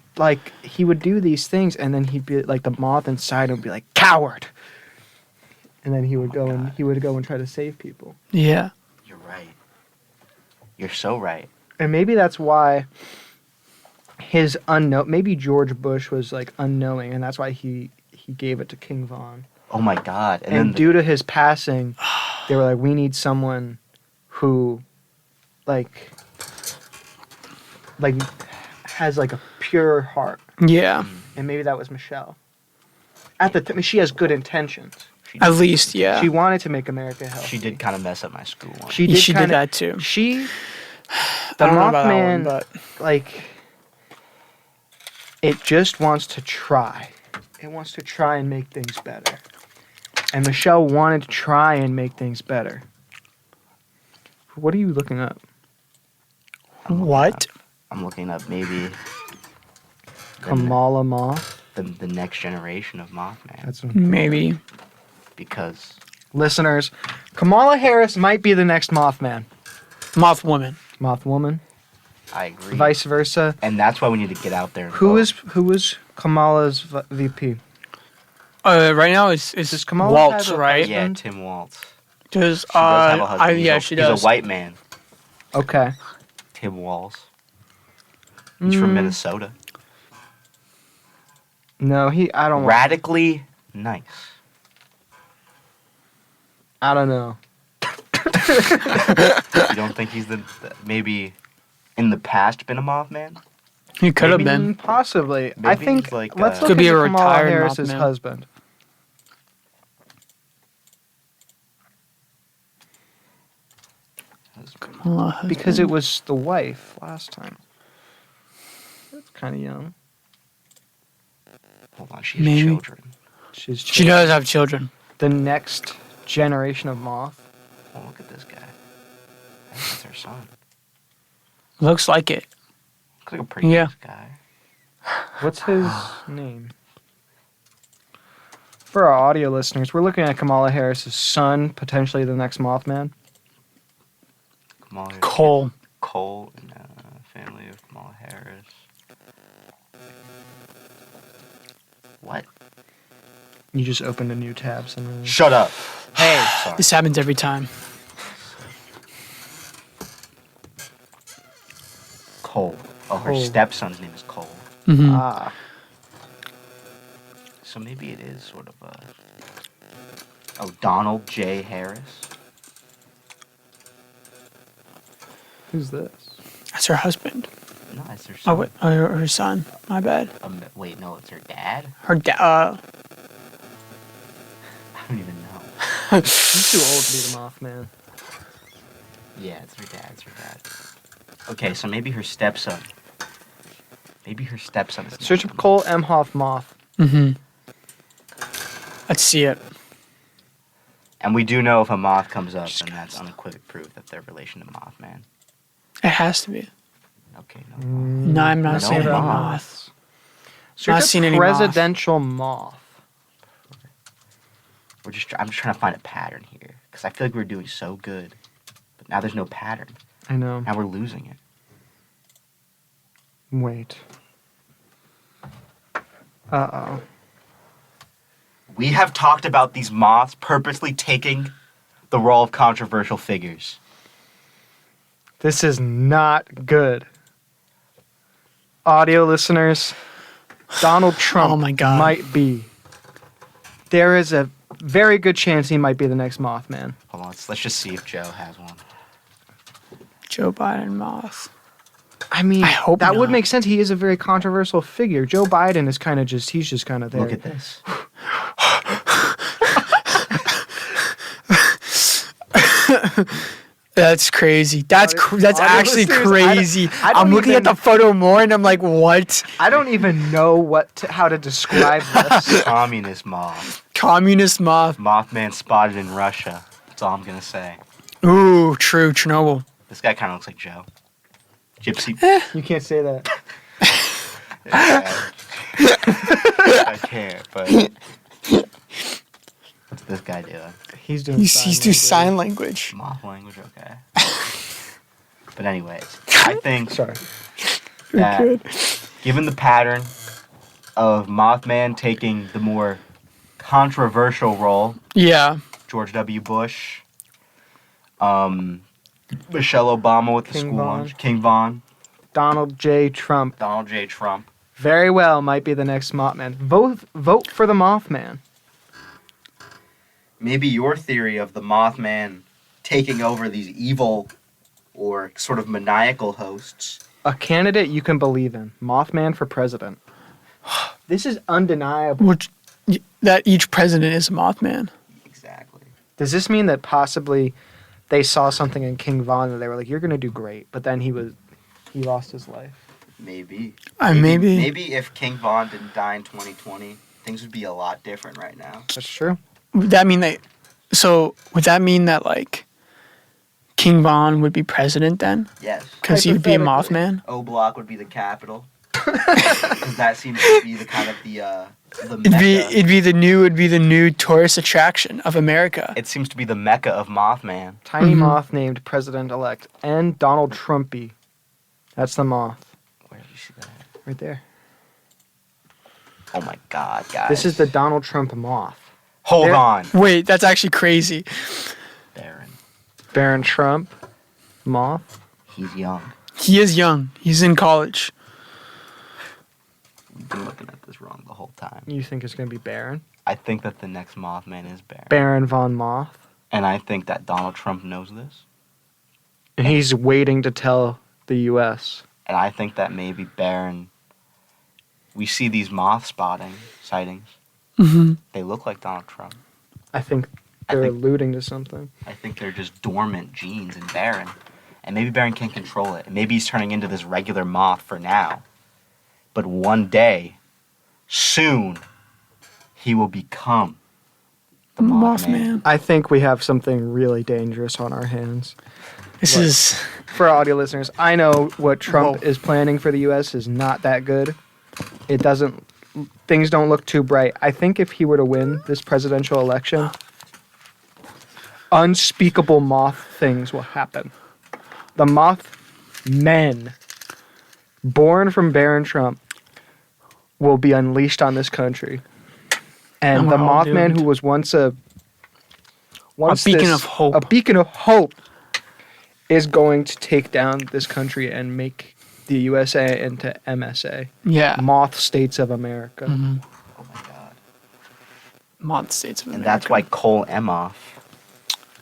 would do these things, and then he'd be like, the moth inside him would be like, coward, and then he would go and try to save people. Yeah. You're right. You're so right. And maybe that's why his maybe George Bush was like unknowing, and that's why he gave it to King Von. Oh my God. And then due to his passing, they were like, we need someone who like has like a pure heart. Yeah. And maybe that was Michelle. At the time, she has good intentions. At least, yeah. She wanted to make America healthy. She did kind of mess up my school once. She She did did that too. The I don't know about that one, Mothman, but like, it just wants to try. It wants to try and make things better. And Michelle wanted to try and make things better. What are you looking up? what? I'm looking up maybe Kamala Moth? the next generation of Mothman. That's Maybe. Because Listeners, Kamala Harris might be the next Mothman. Moth Woman. Mothwoman, I agree. vice versa. And that's why we need to get out there and Who vote. is Kamala's VP? Right now it's Does Kamala Waltz, have a right? Yeah, husband? Tim Waltz. Does She does have a husband. yeah, she He's does. a white man. Okay. Tim Waltz. He's from Minnesota. No, I don't. Radically nice. I don't know. You don't think he's maybe in the past been a Mothman? He could have Maybe. been. Possibly. I Maybe think. he's like, Let's look Could be into a Kamala retired Harris's Mothman. husband. Because it was the wife last time. That's kind of young. Hold on, she has Maybe. children. She's She does have children. the next generation of Moth. Oh, look at this guy. I think that's her son. Looks like it. Looks like a pretty Yeah. nice guy. What's his name? For our audio listeners, we're looking at Kamala Harris's son, potentially the next Mothman. Kamala Harris. Cole. Cole and family of Kamala Harris. What? You just opened a new tab. Somewhere. Shut up. Hey. Sorry. This happens every time. Cole. Oh, her Cole. stepson's name is Cole. Hmm. Ah. So maybe it is sort of a... Oh, Donald J. Harris? Who's this? That's her husband. No, it's her son. Oh, wait, her son. My bad. Wait, no, it's her dad? Her dad. I don't even know. He's too old to be the Mothman. Yeah, it's her dad. It's her dad. Okay, so maybe her stepson. Maybe her stepson is... Search up Cole M. Hoff Moth. Mm-hmm. Let's see it. And we do know if a moth comes up, then that's unequivocal proof that they're relation to Mothman. It has to be. Okay, no. No, I'm not No seeing any moth. moth. Search Not up seen any moth. presidential moth. I'm just trying to find a pattern here. Because I feel like we're doing so good. But now there's no pattern. I know. Now we're losing it. Wait. Uh-oh. We have talked about these moths purposely taking the role of controversial figures. This is not good. Audio listeners, Donald Trump Oh my God. might be. There is a very good chance he might be the next Mothman. Hold on, let's just see if Joe has one. Joe Biden moth. I mean, I hope that would not. make sense. He is a very controversial figure. Joe Biden is kind of just, he's just kind of there. Look at this. That's crazy. That's Audio actually listeners, crazy. I don't I'm looking at even- the photo more and I'm like, what? I don't even know how to describe this. Communist moth. Communist moth. Mothman spotted in Russia. That's all I'm going to say. Ooh, true. Chernobyl. This guy kind of looks like Joe. Gypsy. You can't say that. I can't, but... What's this guy doing? He's doing He's doing sign language. Moth language, okay. But anyways, I think Sorry. that given the pattern of Mothman taking the more controversial role, Yeah. George W. Bush, Michelle Obama with the King school Von. lunch, King Von, Donald J. Trump Donald J. Trump. very well might be the next Mothman. Vote for the Mothman. Maybe your theory of the Mothman taking over these evil or sort of maniacal hosts. A candidate you can believe in. Mothman for president. This is undeniable. Which, that each president is a Mothman. Exactly. Does this mean that possibly they saw something in King Von and they were like, "You're gonna do great," but then he lost his life? Maybe. Maybe. Maybe if King Von didn't die in 2020, things would be a lot different right now. That's true. Would that mean that? So would that mean that like King Von would be president then? Yes. Because he would be a Hypothetically. Mothman. O Block would be the capital. Because that seems to be the kind of the mecca. It'd be the new tourist attraction of America. It seems to be the mecca of Mothman. Tiny Mhm. moth named president-elect and Donald Trumpy. That's the moth Where did you see that? right there. Oh my God, guys. This is the Donald Trump moth. Hold There- on. Wait, that's actually crazy. Baron. Baron Trump moth. He's young. He is young. He's in college. We've been looking at this wrong the whole time. You think it's going to be Baron? I think that the next Mothman is Baron. Baron von Moth. And I think that Donald Trump knows this. And he's waiting to tell the U.S. And I think that maybe Baron... We see these moth sightings. Mm-hmm. They look like Donald Trump. I think I they're think- alluding to something. I think they're just dormant genes in Baron. And maybe Baron can't control it. And maybe he's turning into this regular moth for now. But one day, soon, he will become the Mothman. I think we have something really dangerous on our hands. This What? is. For our audio listeners, I know what Trump Whoa. is planning for the U.S. is not that good. It doesn't. Things don't look too bright. I think if he were to win this presidential election, unspeakable moth things will happen. The moth men born from Baron Trump will be unleashed on this country. And And the we're all Mothman, doomed. who was once beacon of hope. a beacon of hope, is going to take down this country and make the USA into MSA, Yeah. Moth States of America. Mm-hmm. Oh my God. Mod States of And America. that's why Cole Emhoff.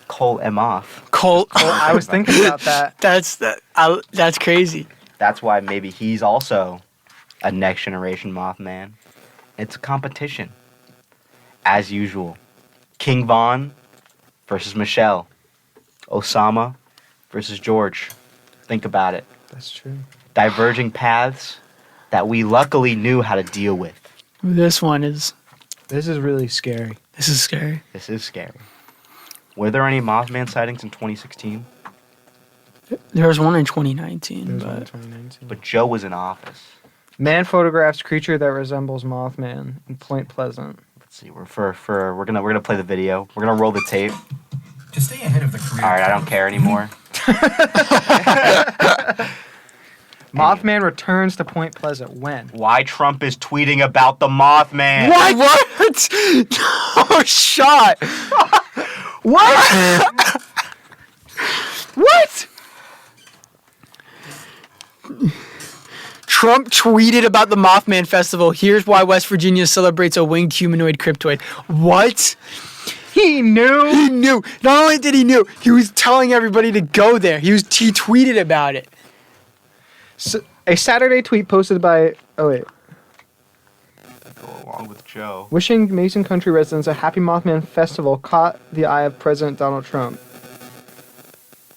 Cole. I was thinking about that. That's crazy. That's why maybe he's also a next generation Mothman. It's a competition. As usual. King Von versus Michelle. Osama versus George. Think about it. That's true. Diverging paths that we luckily knew how to deal with. This one is. This is really scary. This is scary. This is scary. Were there any Mothman sightings in 2016? There was one in 2019, There's one in but 2019. But Joe was in office. Man photographs creature that resembles Mothman in Point Pleasant. Let's see. We're gonna play the video. We're gonna roll the tape. To stay ahead of the career. All right, I don't care anymore. Mothman returns to Point Pleasant when? Why Trump is tweeting about the Mothman? What? Oh, shot. What? What? Trump tweeted about the Mothman Festival. Here's why West Virginia celebrates a winged humanoid cryptoid. What? He knew. He knew. Not only did he knew, he was telling everybody to go there. He tweeted about it. So, a Saturday tweet posted by. Oh wait. Go along with Joe. Wishing Mason Country residents a happy Mothman festival caught the eye of President Donald Trump.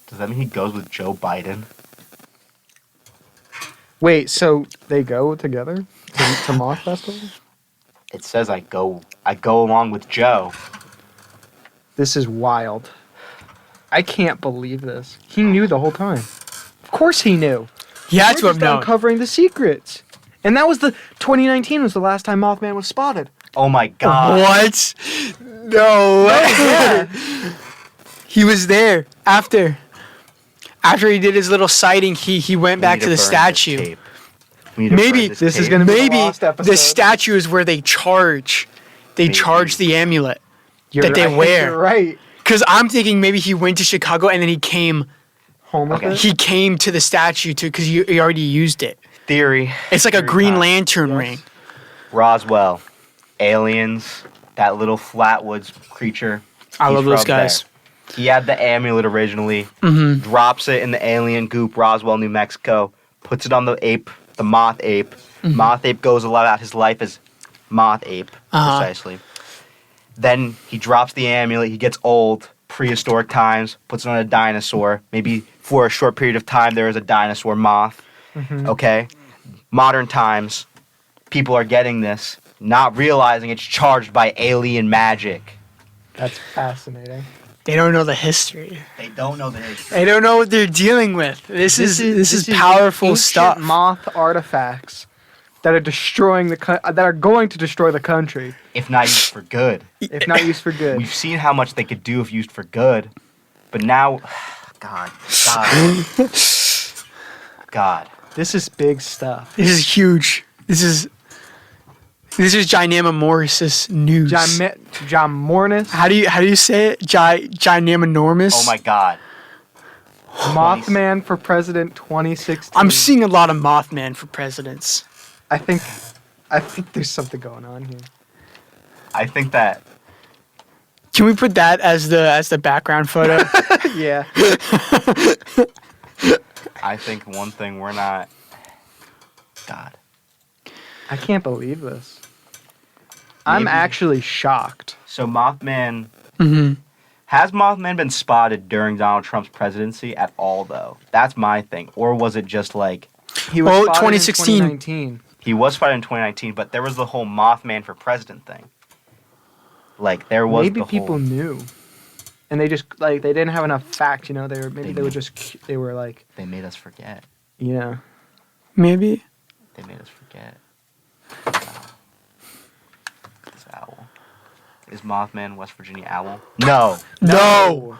Does that mean he goes with Joe Biden? Wait, so they go together to Moth Festival? It says I go along with Joe. This is wild. I can't believe this. He knew the whole time. Of course he knew. He had We're to have just known. uncovering the secrets. And that was 2019 was the last time Mothman was spotted. Oh my God. What? No way. He was there after. After he did his little sighting, he went We back need to the burn this statue. tape. We need to Maybe burn this this is tape. gonna be the Maybe lost episode. the statue is where they charge. They Maybe. charge the amulet You're that they right, wear. You're right. Because I'm thinking maybe he went to Chicago and then he came Home with Okay. it? He came to the statue because he already used it. Theory. It's like a Theory Green time. Lantern Yes. ring. Roswell. Aliens. That little flatwoods creature. I He's love those from there. guys. He had the amulet originally. Mm-hmm. Drops it in the alien goop, Roswell, New Mexico. Puts it on the ape, the moth ape. Moth ape goes a lot about his life as moth ape, Uh-huh. precisely. Then he drops the amulet. He gets old, prehistoric times. Puts it on a dinosaur. Maybe for a short period of time there is a dinosaur moth. Okay, modern times, people are getting this, not realizing it's charged by alien magic. That's fascinating. They don't know the history. They don't know the history. They don't know what they're dealing with. This is powerful ancient stuff. Moth artifacts that are destroying that are going to destroy the country If not used for good. if not used for good. We've seen how much they could do if used for good, but now, God. This is big stuff. This is huge. This is This is Gynama Morris's news. John Mornis. How do you say it? Gynamanormous? Oh my God. Mothman for president 2016. I'm seeing a lot of Mothman for presidents. I think there's something going on here. I think that Can we put that as the background photo? Yeah. I think one thing we're not. God. I can't believe this. I'm Maybe. actually shocked. So Mothman. Mm-hmm. Has Mothman been spotted during Donald Trump's presidency at all, though? That's my thing. Or was it just like He was Well, spotted 2016. in 2019. he was spotted in 2019, but there was the whole Mothman for president thing. Like there was Maybe the people whole, knew, and they just they didn't have enough facts. You know, they were They they were like, they made us forget. Maybe. They made us forget. This owl. Is Mothman West Virginia owl? No. No.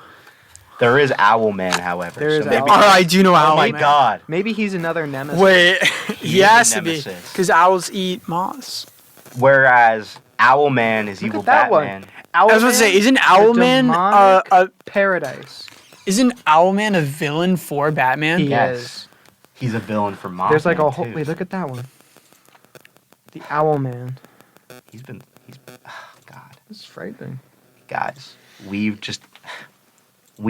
There is Owl Man, however. There is maybe, Owl Oh, I do know Oh Owl my Man. God. Maybe he's another nemesis. Wait, He he is a has to be. nemesis. Because owls eat moths. Whereas Owl Man is Look evil at that Batman. one. I was about to say, isn't Owlman paradise? isn't Owlman a villain for Batman? He Yes. is. He's a villain for Mothman. There's like a whole. too. Wait, look at that one. The Owl Man. He's been. Oh God. This is frightening. Guys, we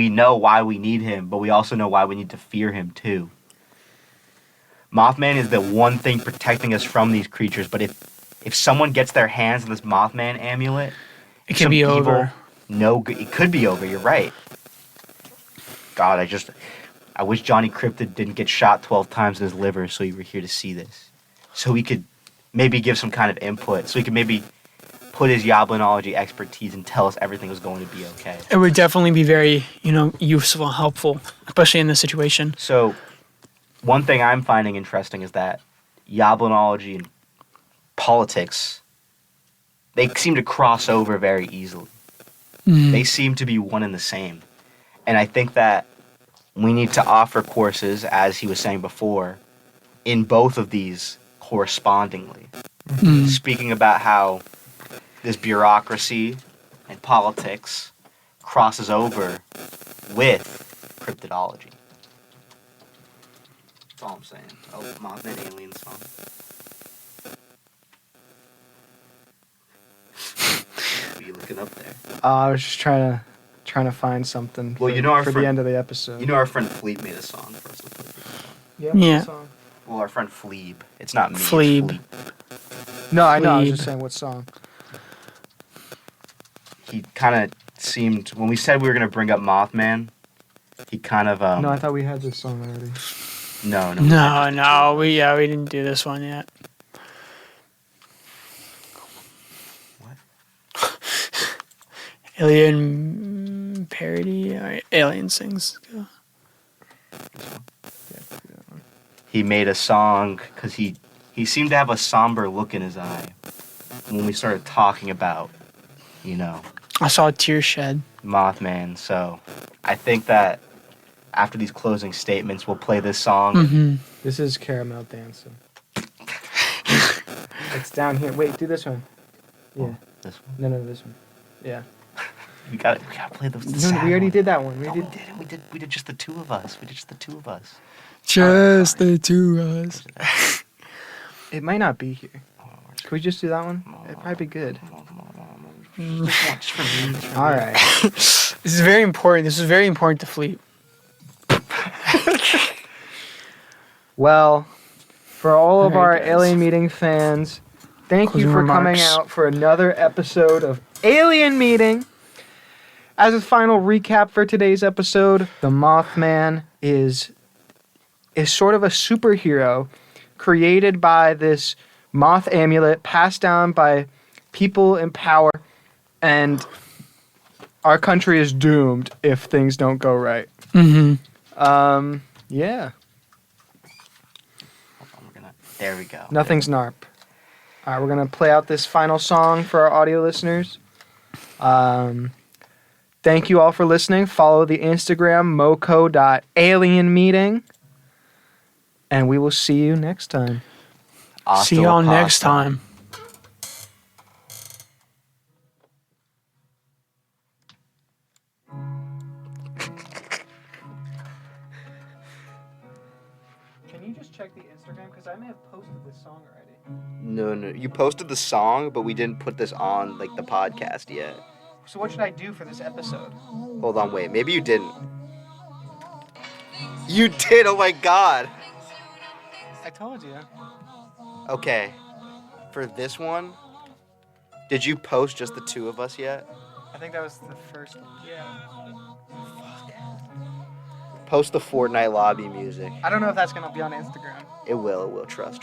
know why we need him, but we also know why we need to fear him too. Mothman is the one thing protecting us from these creatures, but if someone gets their hands on this Mothman amulet, It can some be evil, over. No good. It could be over. You're right. God, I wish Johnny Cryptid didn't get shot 12 times in his liver, so you were here to see this, so he could maybe give some kind of input, so he could maybe put his Yablinology expertise and tell us everything was going to be okay. It would definitely be very, useful and helpful, especially in this situation. So, one thing I'm finding interesting is that Yablinology and politics, they seem to cross over very easily. Mm. They seem to be one and the same. And I think that we need to offer courses, as he was saying before, in both of these correspondingly. Mm. Speaking about how this bureaucracy and politics crosses over with cryptidology. That's all I'm saying. Oh, Mothman alien song. What are you looking up there? I was just trying to find something. Well, for, you know our for friend- the end of the episode. You know our friend Fleeb made a song for us to play. Yeah. Yeah. what song? Well, our friend Fleeb. It's not me. it's Fleeb. No, I know. I was Fleeb. just saying what song. He kind of seemed, when we said we were going to bring up Mothman, he kind of, No, I thought we had this song already. no. No, we didn't do this one yet. What? Alien parody. All right, Alien sings. Go. He made a song because he seemed to have a somber look in his eye when we started talking about, I saw a tear shed. Mothman. So I think that after these closing statements, we'll play this song. Mm-hmm. This is Caramel Dancing. It's down here. Wait, do this one. Yeah. This one. No, this one. Yeah. We gotta play the No, sad we already one. did that one. No, we didn't. We did just the two of us. Just Alright, the two of us. It might not be here. Hold on, Can we just do that one? It'd probably be good. Come on. Just for me. just for All me. right. This is very important. This is very important to Fleet. Well, for all of All our right, guys. Alien Meeting fans, thank you Closing for coming remarks. out for another episode of Alien Meeting. As a final recap for today's episode, the Mothman is sort of a superhero created by this moth amulet passed down by people in power, and our country is doomed if things don't go right. Mm-hmm. Yeah. Hold on, there we go. Nothing's NARP. All right, we're going to play out this final song for our audio listeners. Thank you all for listening. Follow the Instagram, moco.alienmeeting. And we will see you next time. Hasta See y'all la next pasta. time. check the Instagram? Because I may have posted this song already. No, you posted the song, but we didn't put this on like the podcast yet. So what should I do for this episode? Hold on, wait. Maybe you didn't. You did. Oh my god. I told you. Okay. For this one, did you post just the two of us yet? I think that was the first one. Yeah. Post the Fortnite lobby music. I don't know if that's gonna be on Instagram. It will. Trust.